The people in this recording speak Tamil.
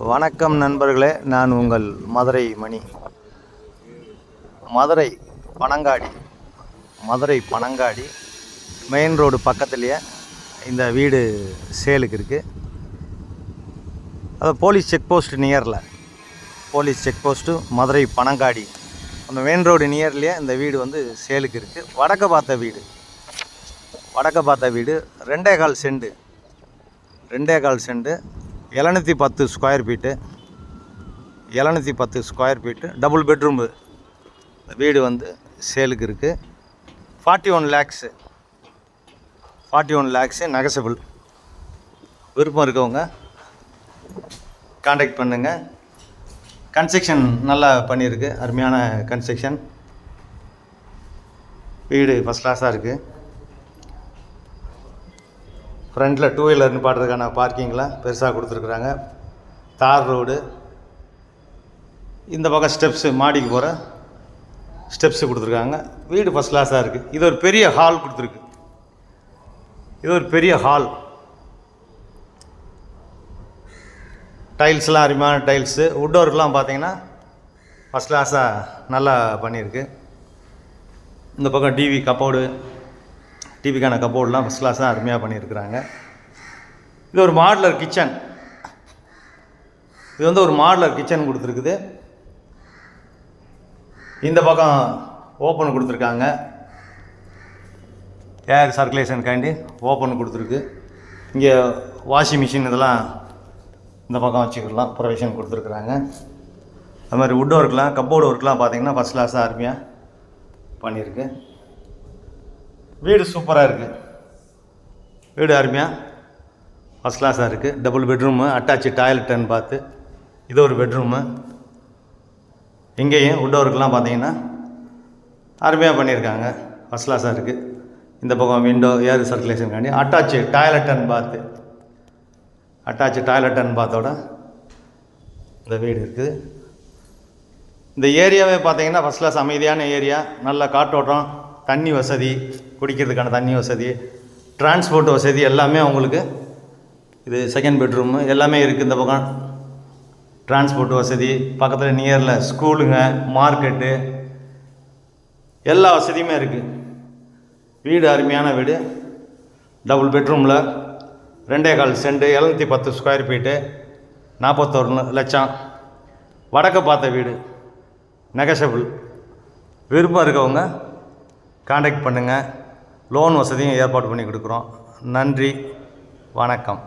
வணக்கம் நண்பர்களே, நான் உங்கள் மதுரை மணி. மதுரை பனங்காடி மெயின் ரோடு பக்கத்துலேயே இந்த வீடு சேலுக்கு இருக்குது. அது போலீஸ் செக் போஸ்ட்டு நியரில், police check post Madurai Panangadi அந்த மெயின் ரோடு நியர்லேயே இந்த வீடு வந்து சேலுக்கு இருக்குது. வடக்க பார்த்த வீடு 2.25 cent 710 square feet double bedroom வீடு வந்து சேலுக்கு இருக்குது. 41 லேக்ஸு நெகசபிள். விருப்பம் இருக்கவங்க காண்டாக்ட் பண்ணுங்கள். கன்ஸ்ட்ரக்ஷன் நல்லா பண்ணியிருக்கு, அருமையான கன்ஸ்ட்ரக்ஷன். வீடு ஃபஸ்ட் கிளாஸாக இருக்குது. ஃப்ரண்ட்டில் 2 வீலர் நிப்பாட்டுறதுக்கான பார்க்கிங்லாம் பெருசாக கொடுத்துருக்குறாங்க. தார் ரோடு, இந்த பக்கம் ஸ்டெப்ஸு, மாடிக்கு போகிற ஸ்டெப்ஸு கொடுத்துருக்காங்க. வீடு ஃபஸ்ட் கிளாஸாக இருக்குது. இது ஒரு பெரிய ஹால் கொடுத்துருக்கு. டைல்ஸ்லாம் அருமையான டைல்ஸு. வுட் ஒர்க்லாம் பார்த்தீங்கன்னா ஃபஸ்ட் கிளாஸாக நல்லா பண்ணியிருக்கு. இந்த பக்கம் டிவிக்கான கப்போர்டெலாம் ஃபஸ்ட் கிளாஸாக அருமையாக பண்ணியிருக்கிறாங்க. இது ஒரு மாடுலர் கிச்சன். இது வந்து ஒரு மாடுலர் கிச்சன் கொடுத்துருக்குது. இந்த பக்கம் ஓப்பன் கொடுத்துருக்காங்க, ஏர் சர்க்குலேஷனுக்காண்டி ஓப்பன் கொடுத்துருக்கு. இங்கே வாஷிங் மிஷின் இதெல்லாம் இந்த பக்கம் வச்சுக்கலாம், ப்ரொவிஷன் கொடுத்துருக்குறாங்க. அது மாதிரி வுட் ஒர்க்லாம், கப்போர்டு ஒர்க்லாம் பார்த்திங்கன்னா ஃபஸ்ட் கிளாஸாக அருமையாக பண்ணியிருக்கு. வீடு சூப்பராக இருக்குது. வீடு அருமையாக ஃபஸ்ட் கிளாஸாக இருக்குது. Double bedroom, attach toilet and bath. இது ஒரு பெட்ரூமு. இங்கேயும் வுட் ஒர்க்லாம் பார்த்தீங்கன்னா அருமையாக பண்ணியிருக்காங்க, ஃபஸ்ட் கிளாஸாக இருக்குது. இந்த பக்கம் விண்டோ, ஏர் சர்க்குலேஷனுக்காண்டி அட்டாச்சு டாய்லெட் அண்ட் பாத்தோட இந்த வீடு இருக்குது. இந்த ஏரியாவே பார்த்தீங்கன்னா ஃபஸ்ட் கிளாஸ் அமைதியான ஏரியா. நல்ல காற்றோட்டம், தண்ணி வசதி, குடிக்கிறதுக்கான தண்ணி வசதி, டிரான்ஸ்போர்ட் வசதி எல்லாமே அவங்களுக்கு. இது செகண்ட் பெட்ரூமு எல்லாமே இருக்குது. இந்த பக்கம் டிரான்ஸ்போர்ட் வசதி, பக்கத்தில் நியரில் ஸ்கூலுங்க, மார்க்கெட்டு, எல்லா வசதியுமே இருக்குது. வீடு அருமையான வீடு. டபுள் பெட்ரூமில் 2.25 செண்டு 710 ஸ்கொயர் ஃபீட்டு 41 லட்சம். வடக்க பார்த்த வீடு, நெகசபிள். விருப்பம் இருக்கவங்க காண்டாக்ட் பண்ணுங்கள். லோன் வசதியும் ஏற்பாடு பண்ணி கொடுக்குறோம். நன்றி, வணக்கம்.